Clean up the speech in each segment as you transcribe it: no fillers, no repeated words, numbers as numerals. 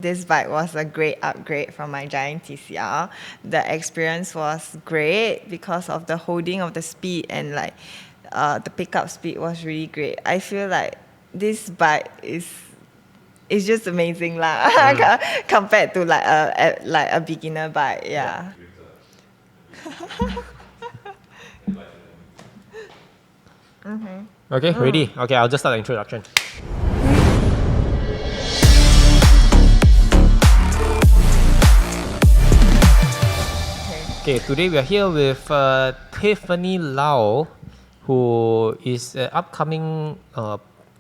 This bike was a great upgrade from my Giant TCR. The experience was great because of the holding of the speed and the pickup speed was really great. I feel like this bike is just amazing lah compared to a beginner bike. Yeah. Okay, ready? Okay, I'll just start the introduction. Okay, today we are here with Tiffany Lau, who is an upcoming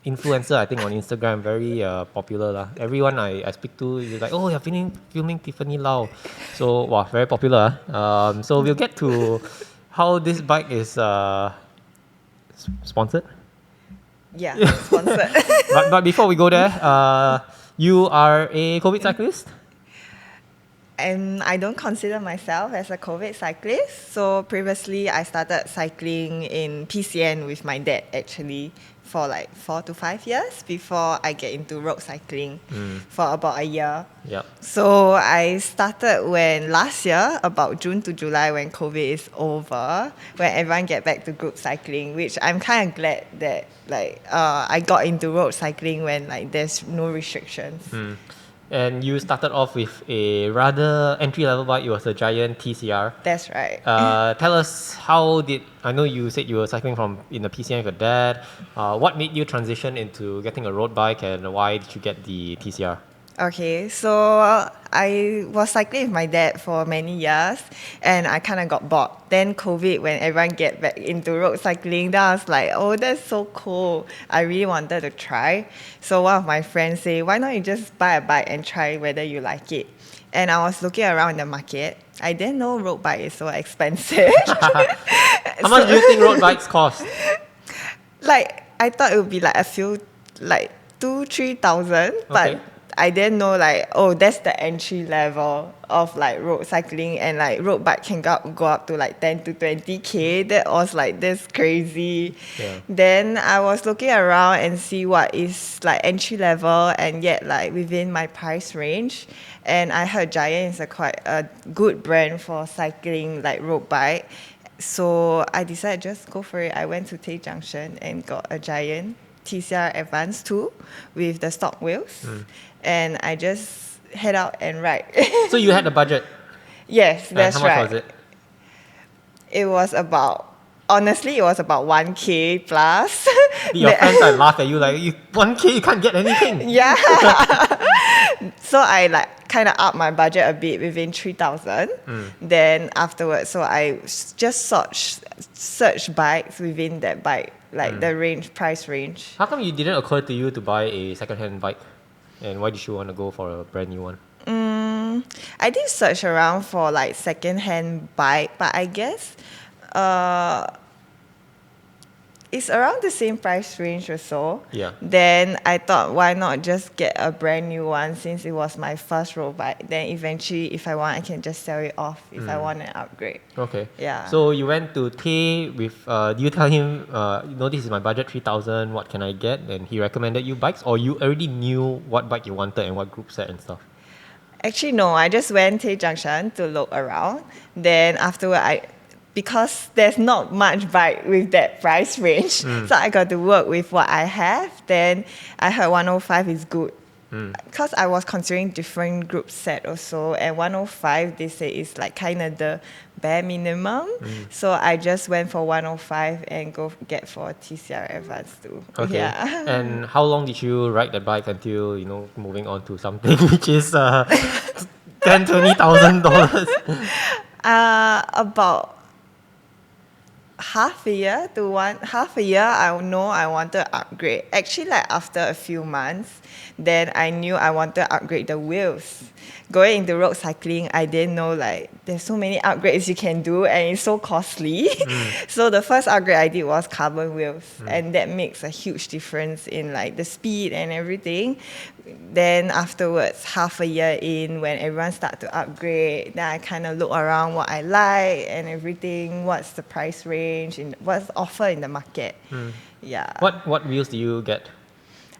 influencer, I think, on Instagram, very popular lah. Everyone I speak to is like, oh, you're filming Tiffany Lau. So, wow, very popular. So we'll get to how this bike is sponsored. Yeah, sponsored. But before we go there, you are a COVID cyclist? And I don't consider myself as a COVID cyclist. So previously, I started cycling in PCN with my dad actually for like 4 to 5 years before I get into road cycling for about a year. Yep. So I started last year, about June to July when COVID is over, when everyone get back to group cycling, which I'm kind of glad that I got into road cycling when there's no restrictions. And you started off with a rather entry-level bike. It was a Giant TCR. That's right. Tell us I know you said you were cycling in the PCN with your dad. What made you transition into getting a road bike, and why did you get the TCR? Okay, so I was cycling with my dad for many years and I kind of got bored. Then COVID, when everyone get back into road cycling, then I was like, oh, that's so cool. I really wanted to try. So one of my friends said, why not you just buy a bike and try whether you like it? And I was looking around in the market. I didn't know road bike is so expensive. How much do you think road bikes cost? I thought it would be a few, 2,000-3,000, but Okay. I didn't know that's the entry level of road cycling, and road bike can go up to 10 to 20k. That was that's crazy. Yeah. Then I was looking around and see what is entry level and yet within my price range. And I heard Giant is quite a good brand for cycling road bike. So I decided just go for it. I went to Tay Junction and got a Giant TCR Advanced 2 with the stock wheels. And I just head out and ride. So you had a budget? Yes, that's right. How much right. was it? It was about 1K plus. Your friends laughed at you 1K, you can't get anything. Yeah. So I kind of up my budget a bit within 3,000. Then afterwards, so I just search bikes within that bike, the price range. How come it didn't occur to you to buy a second-hand bike? And why did you want to go for a brand new one? I did search around for second-hand bike, but I guess it's around the same price range or so. Yeah. Then I thought, why not just get a brand new one since it was my first road bike. Then eventually, if I want, I can just sell it off if I want an upgrade. Okay. Yeah. So you went to Tay with, do you tell him, this is my budget, 3,000, what can I get? And he recommended you bikes, or you already knew what bike you wanted and what group set and stuff? Actually, no. I just went to Junction to look around. Then afterward, because there's not much bike with that price range, so I got to work with what I have. Then I heard 105 is good. Because I was considering different group set also, and 105 they say is kind of the bare minimum. So I just went for 105 and go get for TCR Advanced too. Okay. Yeah. And how long did you ride that bike until, moving on to something which is $10,000-$20,000? About half a year, I know I wanted to upgrade. Actually, after a few months, then I knew I wanted to upgrade the wheels. Going into road cycling, I didn't know there's so many upgrades you can do and it's so costly. So the first upgrade I did was carbon wheels, and that makes a huge difference in the speed and everything. Then afterwards, half a year in, when everyone started to upgrade, then I kind of look around what I like and everything, what's the price range, and what's offered in the market. Yeah. What wheels do you get?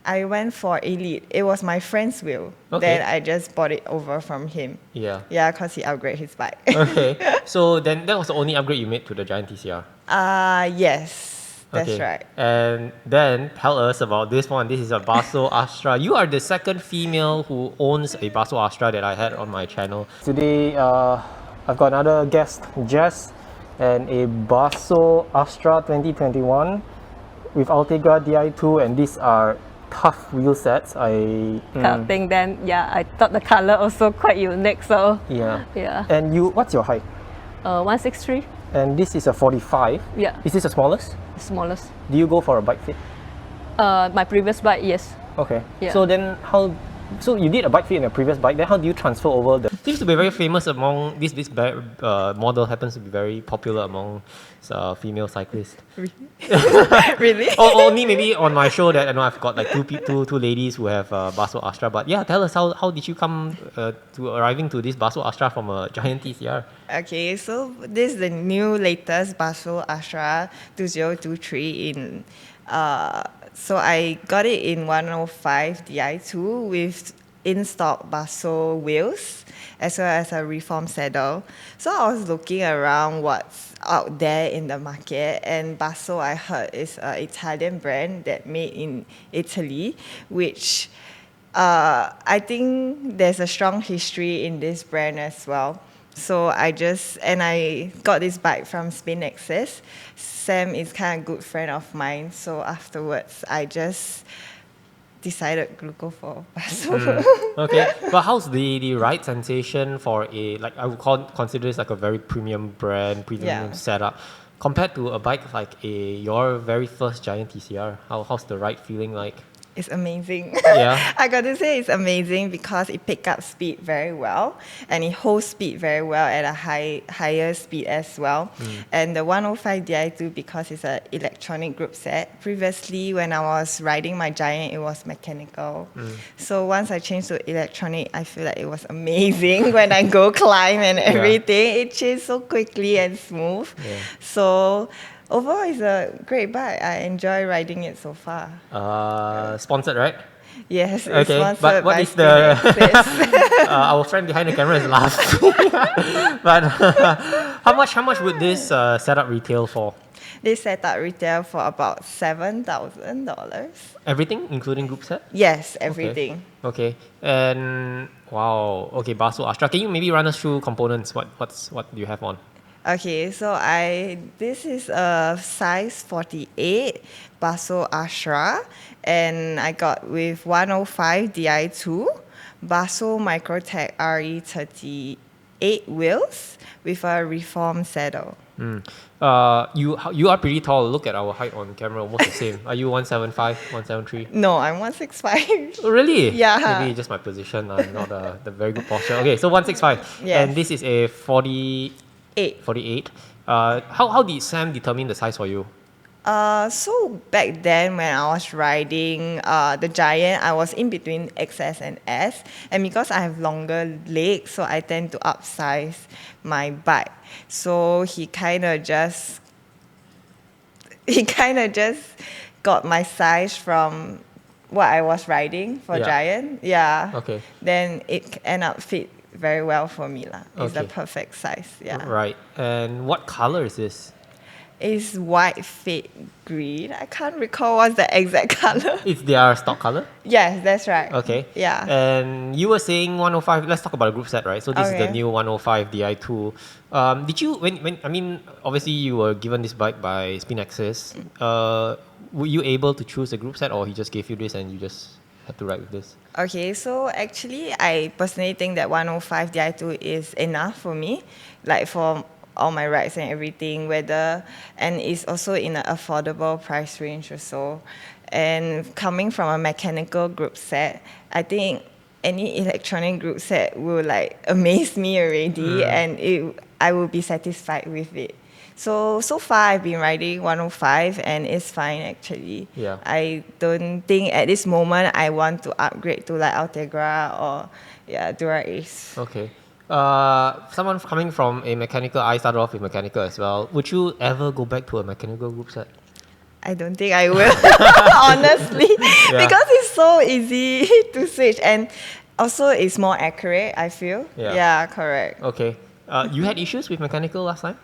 I went for Elite. It was my friend's wheel. Okay. Then I just bought it over from him. Yeah. Yeah, because he upgraded his bike. Okay. So then that was the only upgrade you made to the Giant TCR. Yes. That's Okay. right. And then tell us about this one. This is a Basso Astra. You are the second female who owns a Basso Astra that I had on my channel. Today, I've got another guest, Jess, and a Basso Astra 2021 with Ultegra Di2, and these are tough wheel sets. Kind of thing. Then yeah, I thought the color also quite unique. So yeah. And what's your height? 163. And this is a 45. Yeah. Is this the smallest? The smallest. Do you go for a bike fit? My previous bike, yes. Okay. Yeah. So then so you did a bike fit in a previous bike, then how do you transfer over the... Seems to be very famous among... This model happens to be very popular among female cyclists. Really? Only maybe on my show that I know I've got like two ladies who have Basso Astra. But yeah, tell us how did you come to arriving to this Basso Astra from a Giant TCR? Okay, so this is the new latest Basso Astra 2023 in... So I got it in 105 Di2 with in-stock Basso wheels as well as a reformed saddle. So I was looking around what's out there in the market, and Basso, I heard, is an Italian brand that made in Italy, which I think there's a strong history in this brand as well. So I got this bike from Spin Access. Sam is kind of a good friend of mine, so afterwards I just decided to go for Basso. Okay, but how's the ride sensation for I would consider this like a very premium brand, premium setup, compared to a bike like your very first Giant TCR? How's the ride feeling like? It's amazing. Yeah. I got to say it's amazing because it picks up speed very well and it holds speed very well at a higher speed as well. And the 105 Di2, because it's an electronic group set. Previously, when I was riding my Giant, it was mechanical. So once I changed to electronic, I feel like it was amazing when I go climb and everything. It changed so quickly and smooth. Yeah. So overall, it's a great bike. I enjoy riding it so far. Sponsored, right? Yes, it's Okay, sponsored but what by is the... Spin Access. our friend behind the camera is laughing. But how much would this setup retail for? This setup retail for about $7,000. Everything, including group set? Yes, everything. Okay. And wow. Okay, Basso Astra. Can you maybe run us through components? What do you have on? Okay, so this is a size 48 Basso Astra, and I got with 105 Di2, Basso Microtech RE38 wheels with a reformed saddle. You are pretty tall. Look at our height on camera, almost the same. Are you 175, 173? No, I'm 165. Oh, really? Yeah. Maybe just my position, not the very good posture. Okay, so 165. Yes. And this is a 48. How did Sam determine the size for you? So back then when I was riding the Giant, I was in between XS and S, and because I have longer legs, so I tend to upsize my bike. So he kind of just got my size from what I was riding for Giant. Yeah. Okay. Then it ended up fit very well for me lah. It's the Okay. perfect size. Yeah. Right. And what color is this? It's white fade green. I can't recall what's the exact color. It's their stock color? Yes, that's right. Okay. Yeah. And you were saying 105. Let's talk about a group set, right? So this is the new 105 Di2. Did you obviously you were given this bike by Spin Access. Were you able to choose a group set, or he just gave you this and you just had to ride with this? Okay, so actually I personally think that 105 Di2 is enough for me, like for all my rides and everything, and it's also in an affordable price range also. And coming from a mechanical group set, I think any electronic group set will amaze me already, and I will be satisfied with it. So far I've been riding 105 and it's fine actually. Yeah. I don't think at this moment I want to upgrade to Ultegra or Dura Ace. Okay. Someone coming from a mechanical, I started off with mechanical as well. Would you ever go back to a mechanical group set? I don't think I will, honestly, because it's so easy to switch, and also it's more accurate, I feel. Yeah. Yeah, correct. Okay. You had issues with mechanical last time?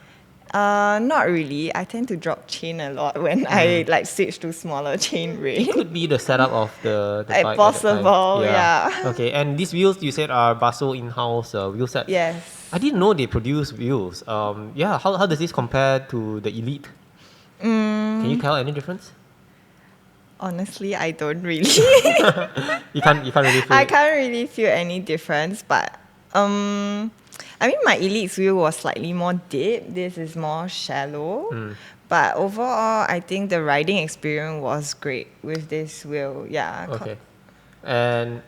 Not really. I tend to drop chain a lot when I like switch to smaller chain ring. It could be the setup of the bike Possible, at that time. yeah. Okay, and these wheels you said are Basso in-house wheel sets. Yes. I didn't know they produce wheels. How does this compare to the Elite? Can you tell any difference? Honestly, I don't really. You can't really feel I it. can't really feel any difference, but I mean my Elite's wheel was slightly more deep. This is more shallow. But overall, I think the riding experience was great with this wheel. Yeah. Okay. And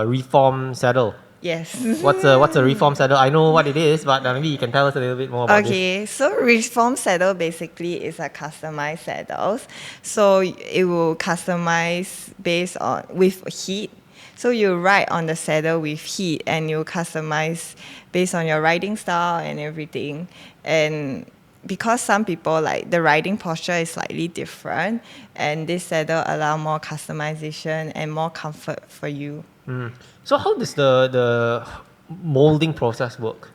reform saddle. Yes. What's a reform saddle? I know what it is, but maybe you can tell us a little bit more about this. Okay, so reform saddle basically is a customized saddles. So it will customize based on with heat. So you ride on the saddle with heat, and you customize based on your riding style and everything. And because some people like the riding posture is slightly different, and this saddle allow more customization and more comfort for you. So how does the molding process work?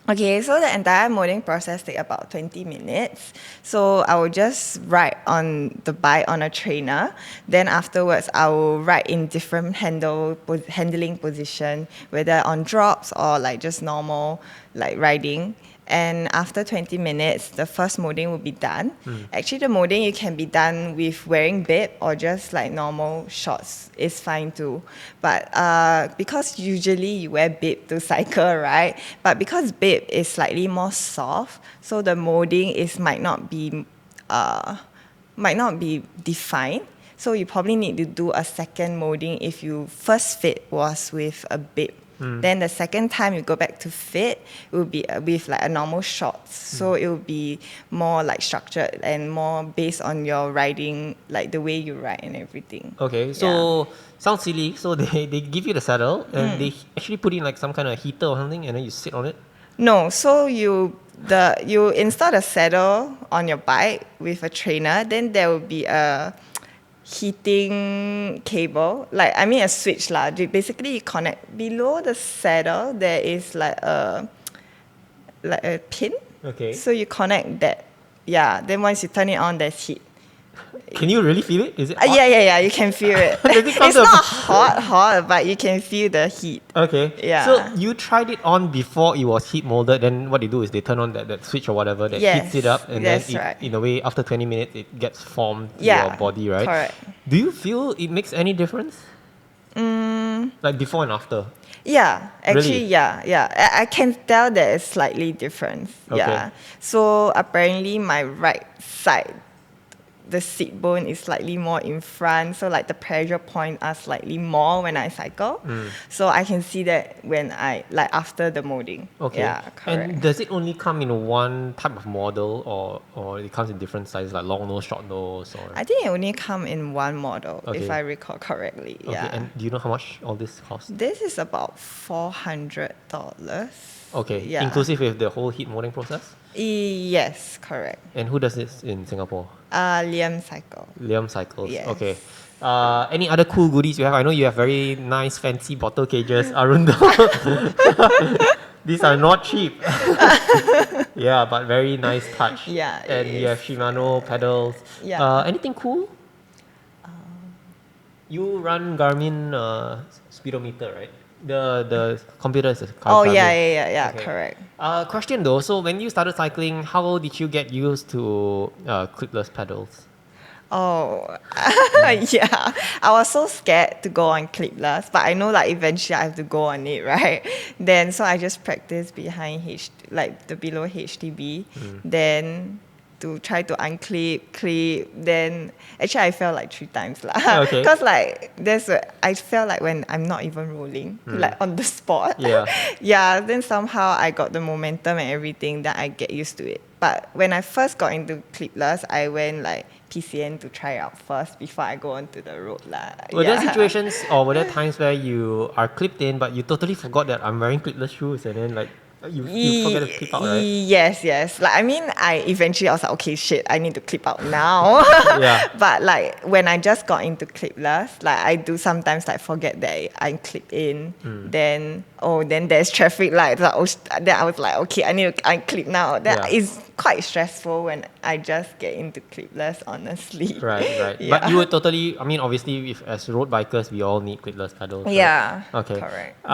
Okay, so the entire molding process take about 20 minutes. So I will just ride on the bike on a trainer. Then afterwards, I will ride in different handling position, whether on drops or like just normal like riding. And after 20 minutes, the first molding will be done. Actually, the molding you can be done with wearing bib or just like normal shorts is fine too. But because usually you wear bib to cycle, right? But because bib is slightly more soft, so the molding might not be defined. So you probably need to do a second molding if you first fit was with a bib. Then the second time you go back to fit, it will be with like a normal shorts. So it will be more like structured and more based on your riding, like the way you ride and everything. Okay, so sounds silly. So they give you the saddle and they actually put in like some kind of heater or something, and then you sit on it. No, so you install the saddle on your bike with a trainer, then there will be a heating cable, like I mean a switch lah. Basically you connect below the saddle. There is like a pin. Okay. So you connect that. Yeah. Then once you turn it on, there's heat. Can you really feel it? Is it hot? Yeah. You can feel it. Does it come It's to a- not hot, but you can feel the heat. Okay. Yeah. So you tried it on before it was heat molded. Then what they do is they turn on that switch or whatever that Yes, heats it up, and that's then right. in a way after 20 minutes it gets formed to Yeah, your body, right? correct. Do you feel it makes any difference? Like before and after. Yeah, actually, Really? yeah. I can tell there is slightly difference. Okay. Yeah. So apparently my right side, the seat bone is slightly more in front, so like the pressure points are slightly more when I cycle. So I can see that when I like after the molding. Okay. Yeah, correct. And does it only come in one type of model, or it comes in different sizes, like long nose, short nose, or? I think it only come in one model, Okay. if I recall correctly. Okay. Yeah. And do you know how much all this costs? This is about $400. Okay. Yeah. Inclusive with the whole heat molding process. Yes, correct. And who does this in Singapore? Liam Cycle. Liam Cycles. Yes. Okay. Any other cool goodies you have? I know you have very nice, fancy bottle cages, Arundo. These are not cheap. Yeah, but very nice touch. Yeah, it And you have Shimano pedals. Yeah. Anything cool? You run Garmin speedometer, right? The computer is Oh, Garmin. yeah, Okay. correct. Question though, so when you started cycling, how did you get used to clipless pedals? Oh, yeah. I was so scared to go on clipless, but I know like eventually I have to go on it, right? Then so I just practice behind like the below HTB, then to try to clip. Then actually I fell like 3 times lah. Okay. Because like I felt like when I'm not even rolling, like on the spot. Yeah. Yeah. Then somehow I got the momentum and everything that I get used to it. But when I first got into clipless, I went like PCN to try out first before I go onto the road lah. Were there Yeah. situations or were there times where you are clipped in but you totally forgot that I'm wearing clipless shoes and then like You forget to clip out, right? Yes. Like, I mean, I was like, okay, shit, I need to clip out now. Yeah. But like when I just got into clipless, like I do sometimes like forget that I clip in. Then there's traffic lights. Like, then I was like, okay, I clip now. That is quite stressful when I just get into clipless, honestly. Right. Yeah. But you would totally, I mean, obviously, if as road bikers, we all need clipless pedals, right? Yeah. Okay. Correct.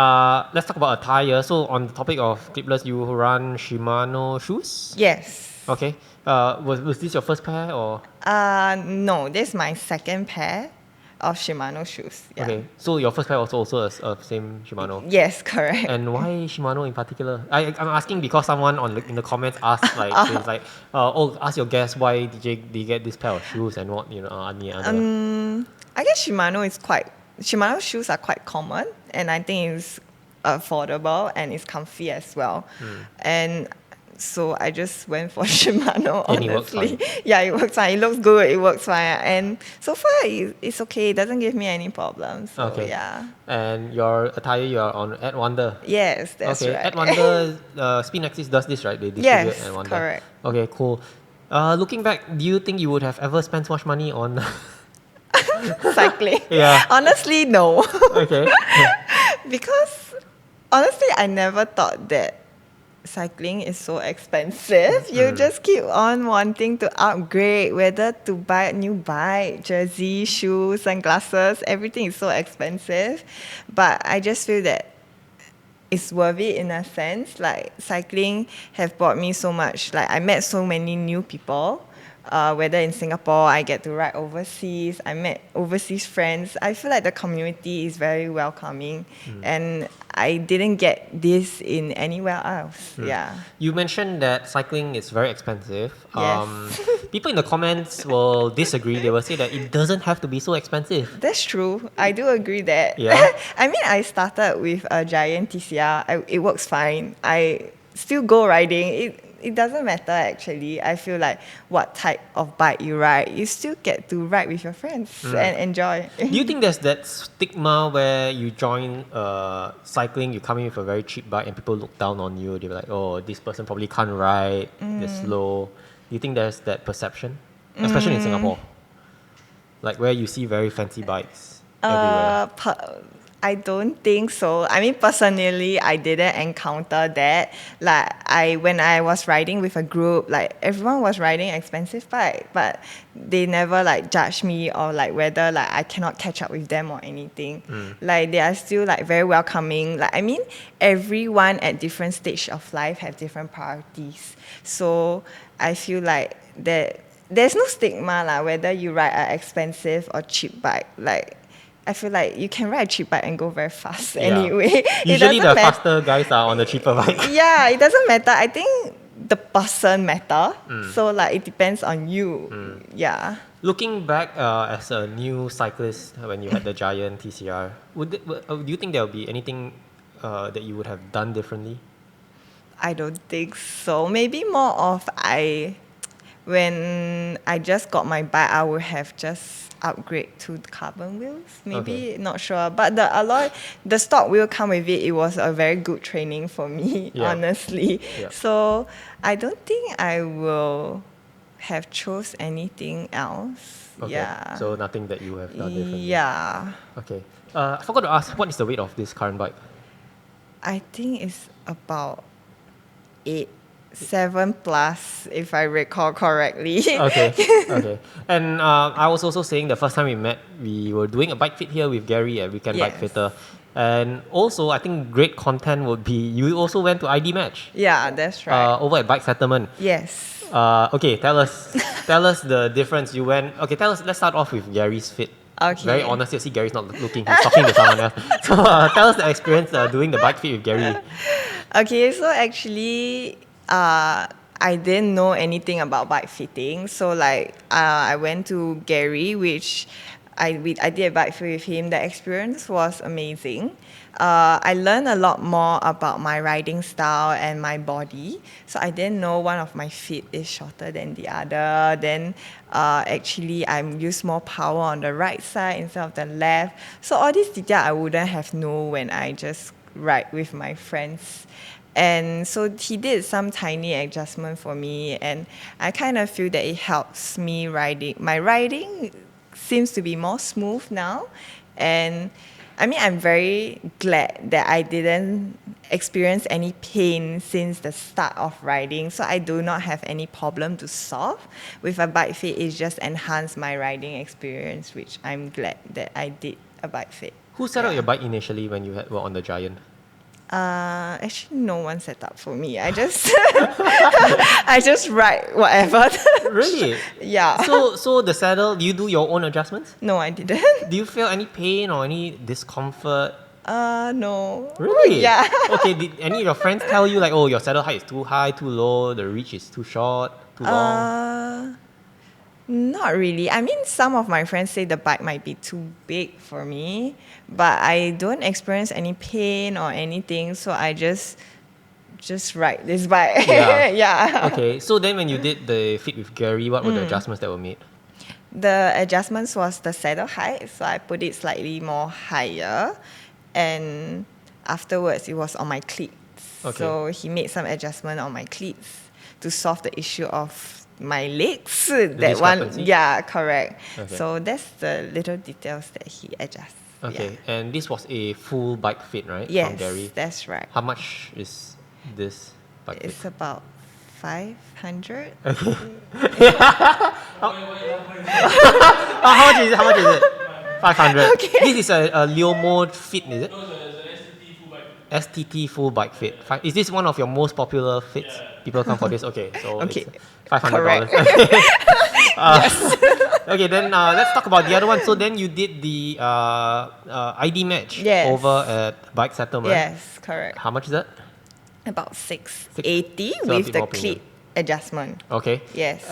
Let's talk about attire. So on the topic of clipless, you run Shimano shoes? Yes. Okay. Was this your first pair or? No, this is my second pair of Shimano shoes. Yeah. Okay. So your first pair was also a same Shimano? Yes, correct. And why Shimano in particular? I'm asking because someone in the comments asked says like, ask your guest why did you get this pair of shoes and what any other. I guess Shimano shoes are quite common, and I think it's affordable and it's comfy as well. And so I just went for Shimano, And it works honestly. fine. Yeah, it works fine. It looks good. It works fine. And so far, it's okay. It doesn't give me any problems. So, Okay. yeah. And your attire, you are on At Wonder. Yes, that's Okay, right. At Wonder, Spin Axis does this, right? They distribute Yes, At Wonder. correct. Okay, cool. Looking back, do you think you would have ever spent so much money on? Cycling. Yeah. Honestly, no. Okay. Because honestly, I never thought that cycling is so expensive. You just keep on wanting to upgrade, whether to buy a new bike, jersey, shoes, sunglasses, everything is so expensive. But I just feel that it's worth it in a sense. Like cycling have brought me so much. Like I met so many new people. Whether in Singapore, I get to ride overseas. I met overseas friends. I feel like the community is very welcoming, and I didn't get this in anywhere else. Yeah. You mentioned that cycling is very expensive. Yes. People in the comments will disagree. They will say that it doesn't have to be so expensive. That's true. I do agree that. Yeah? I mean, I started with a Giant TCR. It works fine. I still go riding. It doesn't matter actually. I feel like what type of bike you ride, you still get to ride with your friends and enjoy. Do you think there's that stigma where you join cycling, you come in with a very cheap bike and people look down on you? They're like, oh, this person probably can't ride, they're slow. Do you think there's that perception? Especially in Singapore. Like where you see very fancy bikes everywhere. I don't think so. I mean, personally, I didn't encounter that. Like, when I was riding with a group, like everyone was riding expensive bike, but they never like judged me or like whether like I cannot catch up with them or anything. Like they are still like very welcoming. Like I mean, everyone at different stage of life have different priorities. So I feel like that there's no stigma lah, whether you ride an expensive or cheap bike. Like I feel like you can ride a cheap bike and go very fast anyway. Usually the faster guys are on the cheaper bike. Yeah, it doesn't matter. I think the person matter. So like it depends on you. Yeah. Looking back as a new cyclist when you had the Giant TCR, do you think there will be anything that you would have done differently? I don't think so. Maybe more of when I just got my bike, I would have just upgrade to carbon wheels. Maybe, not sure. But the stock wheel come with it. It was a very good training for me, honestly. Yeah. So I don't think I will have chose anything else. Okay. Yeah. So nothing that you have done differently. Yeah. Okay. I forgot to ask, what is the weight of this current bike? I think it's about 7 plus, if I recall correctly. Okay. And I was also saying the first time we met, we were doing a bike fit here with Gary at Weekend Bike Fitter. And also, I think great content would be, you also went to IDMatch. Yeah, that's right. Over at Bike Settlement. Yes. Okay, tell us the difference. You went, okay, let's start off with Gary's fit. Okay. Very honest, you see Gary's not looking, he's talking to someone else. So tell us the experience doing the bike fit with Gary. Okay, so actually, I didn't know anything about bike fitting. So like, I went to Gary, which I did a bike fit with him. The experience was amazing. I learned a lot more about my riding style and my body. So I didn't know one of my feet is shorter than the other. Then actually I use more power on the right side instead of the left. So all these details I wouldn't have known when I just ride with my friends. And so he did some tiny adjustment for me, and I kind of feel that it helps me riding. My riding seems to be more smooth now, and I mean, I'm very glad that I didn't experience any pain since the start of riding, so I do not have any problem to solve. With a bike fit, it just enhanced my riding experience, which I'm glad that I did a bike fit. Who set up your bike initially when you were on the Giant? Actually, no one set up for me. I just I just ride whatever. Really? Yeah. So the saddle, do you do your own adjustments? No, I didn't. Do you feel any pain or any discomfort? No. Really? Yeah. Okay, did any of your friends tell you like, oh, your saddle height is too high, too low, the reach is too short, too long? Not really. I mean, some of my friends say the bike might be too big for me, but I don't experience any pain or anything, so I just ride this bike. Yeah. Yeah. Okay, so then when you did the fit with Gary, what were the adjustments that were made? The adjustments was the saddle height, so I put it slightly more higher, and afterwards it was on my cleats. Okay. So he made some adjustment on my cleats to solve the issue of my legs. That one, discrepancy? yeah, correct. Okay. So that's the little details that he adjusts. Okay, Yeah. and this was a full bike fit, right? From Yes, Gary. that's right. How much is this bike fit? It's about 500. How much is it? 500. Okay. This is a Leo mode fit, is it? STT full bike fit. Is this one of your most popular fits? People come for this. Okay, so Okay. it's $500. Correct. Okay, then let's talk about the other one. So then you did the IDMatch Yes. over at Bike Settlement. Yes, correct. How much is that? About 680 So a with bit the more premium. cleat adjustment. Okay. Yes.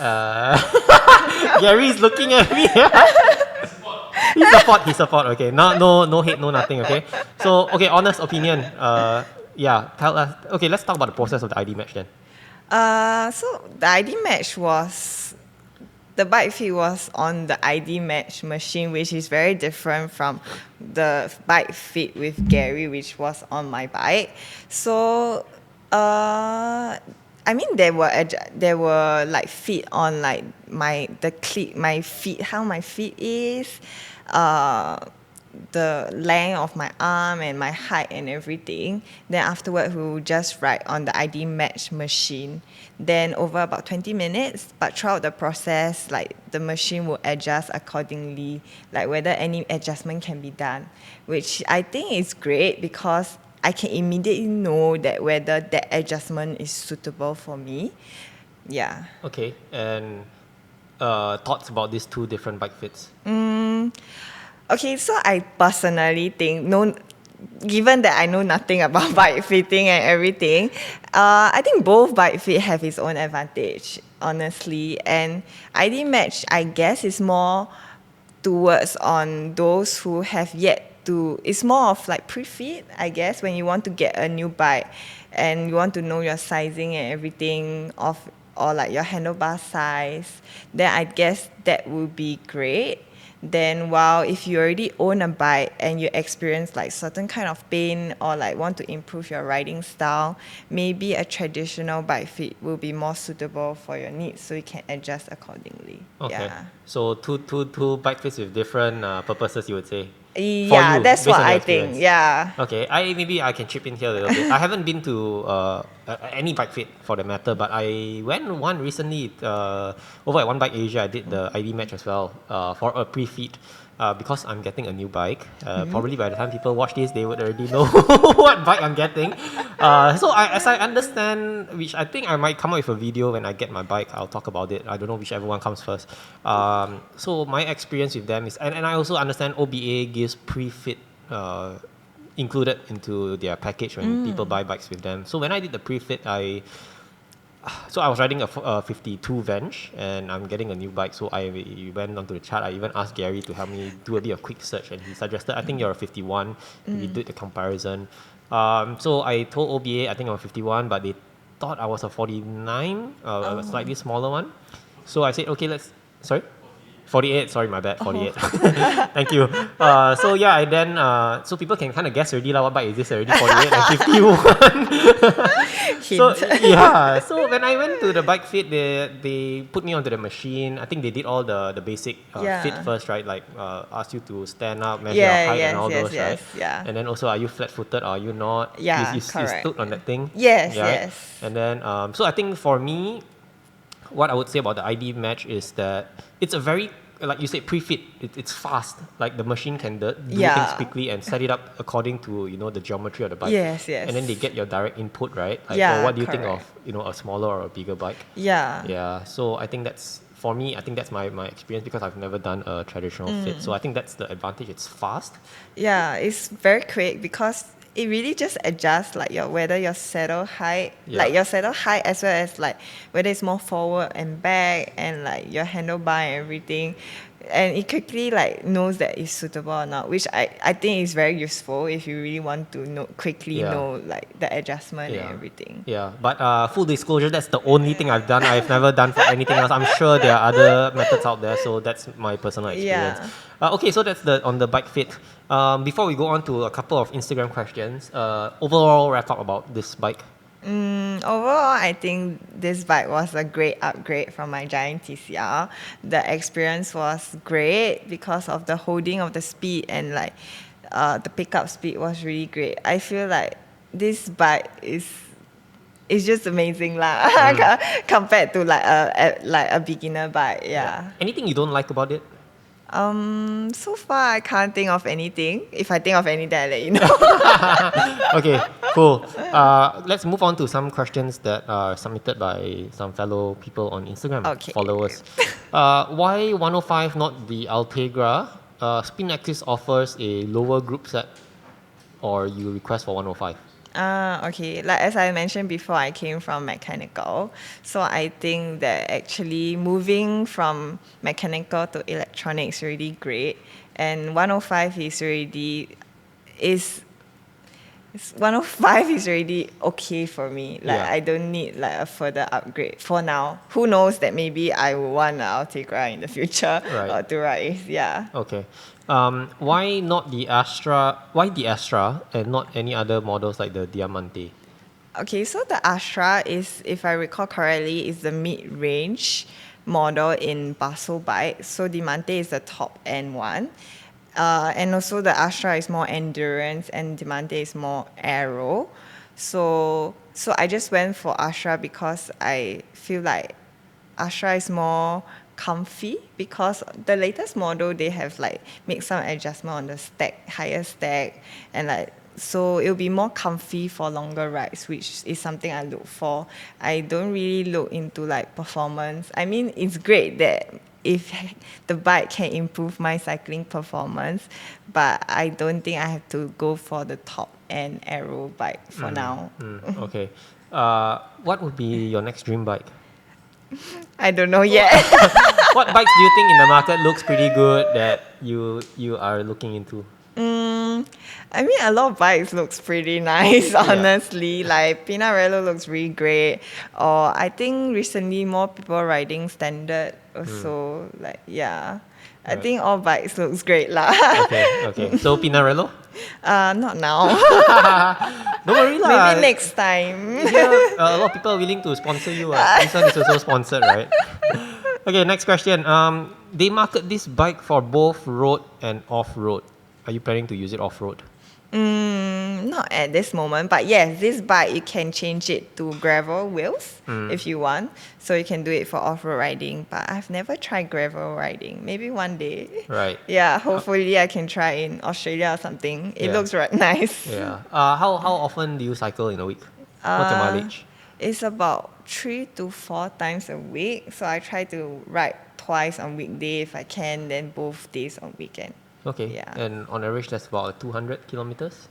Gary's looking at me. He support. Okay, no hate, no nothing. Okay. So okay, honest opinion. Yeah, tell us. Okay, let's talk about the process of the IDMatch then. So the IDMatch was, the bike fit was on the IDMatch machine, which is very different from the bike fit with Gary, which was on my bike. So, I mean, there were like feet on like my feet, how my feet is, the length of my arm and my height and everything. Then afterward, we will just ride on the IDMatch machine. Then over about 20 minutes, but throughout the process, like the machine will adjust accordingly, like whether any adjustment can be done, which I think is great because I can immediately know that whether that adjustment is suitable for me. Yeah. Okay, and thoughts about these two different bike fits? Okay, so I personally think, given that I know nothing about bike fitting and everything, I think both bike fit have its own advantage, honestly. And IDMatch, I guess, is more towards on those who have yet to, it's more of like prefit, I guess, when you want to get a new bike and you want to know your sizing and everything of, or like your handlebar size, then I guess that would be great. Then while if you already own a bike and you experience like certain kind of pain or like want to improve your riding style, maybe a traditional bike fit will be more suitable for your needs, so you can adjust accordingly. Okay. Yeah. So two bike fits with different purposes, you would say. Yeah, you, that's based what on your I think. experience. Yeah. Okay, maybe I can chip in here a little bit. I haven't been to any bike fit for the matter, but I went one recently over at One Bike Asia. I did the IDMatch as well for a pre-fit because I'm getting a new bike. Probably by the time people watch this, they would already know what bike I'm getting. So as I understand, which I think I might come up with a video when I get my bike, I'll talk about it. I don't know whichever one comes first. So my experience with them is, and I also understand OBA gives pre-fit included into their package when people buy bikes with them. So when I did the pre-fit, I was riding a 52 Venge and I'm getting a new bike. So I went onto the chat. I even asked Gary to help me do a bit of quick search, and he suggested, I think you're a 51. We did the comparison. So I told OBA I think I'm a 51, but they thought I was a 49, a slightly smaller one. So I said, okay, sorry? 48, sorry, my bad, 48. Thank you. So yeah, I then, so people can kind of guess already what bike is this already, 48 and 51. So yeah, so when I went to the bike fit, they put me onto the machine. I think they did all the basic fit first, right? Like ask you to stand up, measure your height and all those, right? Yeah. And then also, are you flat-footed or are you not? Yeah, you correct. stood on that thing. Yes, right? yes. And then, so I think for me, what I would say about the IDMatch is that it's a very, like you said, prefit. It's fast. Like the machine can do things quickly and set it up according to, you know, the geometry of the bike. Yes, yes. And then they get your direct input, right? Like, Yeah, oh, what do you think correct. of, you know, a smaller or a bigger bike? Yeah. Yeah. So I think that's, for me, I think that's my experience because I've never done a traditional fit. So I think that's the advantage. It's fast. Yeah, it's very quick because it really just adjusts like whether your saddle height, like your saddle height as well as like whether it's more forward and back and like your handlebar and everything. And it quickly like knows that it's suitable or not, which I think is very useful if you really want to quickly know like the adjustment and everything. Yeah, but full disclosure, that's the only thing I've done. I've never done for anything else. I'm sure there are other methods out there, so that's my personal experience. Okay, so that's on the bike fit. Before we go on to a couple of Instagram questions, overall wrap up about this bike. Overall, I think this bike was a great upgrade from my Giant TCR. The experience was great because of the holding of the speed and like the pickup speed was really great. I feel like this bike is just amazing lah compared to like a beginner bike. Yeah. Anything you don't like about it? So far I can't think of anything. If I think of anything, I'll let you know. Okay, cool. Let's move on to some questions that are submitted by some fellow people on Instagram, followers. Why 105, not the Altegra? Spin Axis offers a lower group set, or you request for 105? Okay. Like as I mentioned before, I came from mechanical. So I think that actually moving from mechanical to electronics is really great. And 105 is already 105 is already okay for me. Like I don't need like a further upgrade for now. Who knows that maybe I will want an Altegra in the future or to ride. Yeah. Okay. Why not the Astra? Why the Astra and not any other models like the Diamante? Okay, so the Astra is, if I recall correctly, is the mid-range model in Basso bike. So Diamante is the top end one. And also the Astra is more endurance and Diamante is more aero. So I just went for Astra because I feel like Astra is more comfy because the latest model they have like make some adjustment on the stack, higher stack, and like so it'll be more comfy for longer rides, which is something I look for. I don't really look into like performance. I mean, it's great that if the bike can improve my cycling performance, but I don't think I have to go for the top end aero bike for now. Okay. What would be your next dream bike? I don't know yet. What bikes do you think in the market looks pretty good that you are looking into? I mean, a lot of bikes looks pretty nice, honestly. Like, Pinarello looks really great. Or I think recently more people riding standard also. Like, yeah. I think all bikes looks great lah. Okay. So, Pinarello? Not now. Don't worry lah. Maybe next time. A lot of people are willing to sponsor you. This one is also sponsored, right? Okay, next question. They market this bike for both road and off-road. Are you planning to use it off-road? Not at this moment, but yes, this bike you can change it to gravel wheels if you want. So you can do it for off-road riding, but I've never tried gravel riding. Maybe one day. Right. Yeah, hopefully I can try in Australia or something. It looks nice. Yeah. How often do you cycle in a week? What's your mileage? It's about 3 to 4 times a week. So I try to ride twice on weekday if I can, then both days on weekend. Okay. Yeah. And on average, that's about 200 kilometers?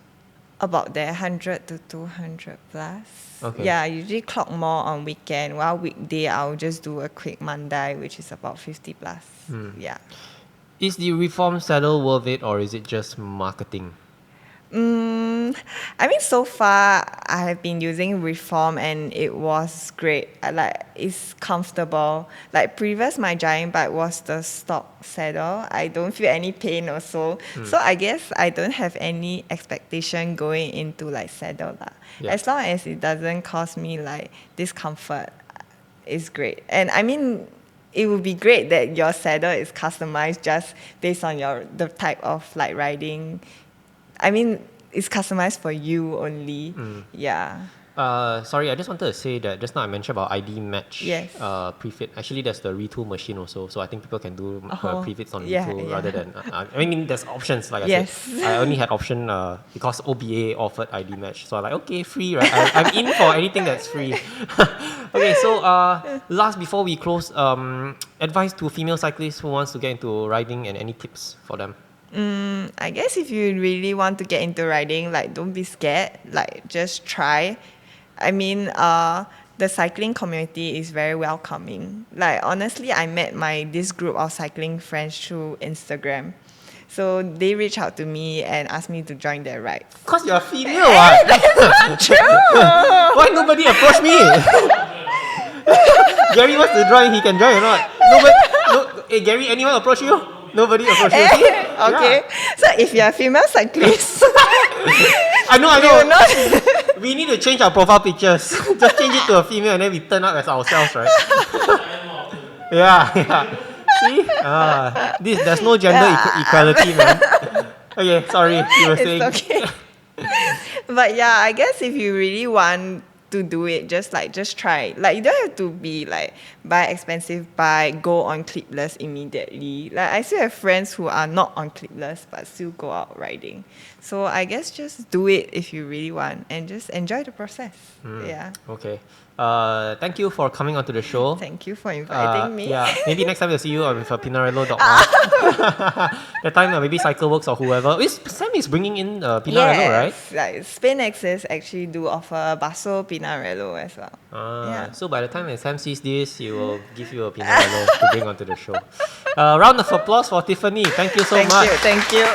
About there, 100 to 200 plus. Okay. Yeah, I usually clock more on weekend. While weekday, I'll just do a quick Mandai, which is about 50 plus. Yeah. Is the reform saddle worth it or is it just marketing? I mean, so far I have been using Reform and it was great. It's comfortable. Like previous, my giant bike was the stock saddle. I don't feel any pain also. So I guess I don't have any expectation going into like saddle lah. Yeah. As long as it doesn't cause me like discomfort, it's great. And I mean, it would be great that your saddle is customized just based on the type of like riding. I mean, it's customized for you only. Yeah. Sorry, I just wanted to say that just now I mentioned about IDMatch Yes. prefit. Actually, there's the retool machine also, so I think people can do prefits on Yeah, retool yeah. rather than. I mean, there's options like I Yes. said. I only had option because OBA offered IDMatch, so I'm like, okay, free, right? I'm in for anything that's free. Okay, so last before we close, advice to female cyclists who wants to get into riding and any tips for them. I guess if you really want to get into riding, like don't be scared. Like just try. I mean, the cycling community is very welcoming. Like honestly, I met this group of cycling friends through Instagram. So they reached out to me and asked me to join their ride. Cause you're female, what? True. Why nobody approached me? Gary wants to join, he can join or not? Hey Gary, anyone approach you? Nobody approached you. Okay. So if you're a female cyclist, I know. you know. We need to change our profile pictures. Just change it to a female and then we turn up as ourselves, right? yeah. See? There's no gender equality, man. Okay, sorry, you were saying. It's okay. But yeah, I guess if you really want to do it, just try. Like you don't have to be like buy expensive bike, go on clipless immediately. Like I still have friends who are not on clipless but still go out riding. So I guess just do it if you really want and just enjoy the process. Yeah. Okay. Thank you for coming onto the show. Thank you for inviting me. Yeah, maybe next time we'll see you with Pinarello.org. That time maybe CycleWorks or whoever. Sam is bringing in Pinarello, right? Like SpinXS actually do offer Basso Pinarello as well. Yeah. So by the time Sam sees this, he will give you a Pinarello to bring onto the show. Round of applause for Tiffany. Thank you so much. Thank you.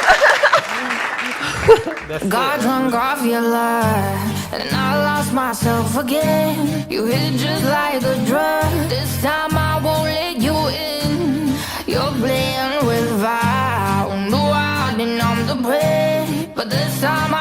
Got drunk off your life, and I lost myself again. You hit just like a drug. This time I won't let you in. You're playing with fire. No, I didn't, I'm the prey. But this time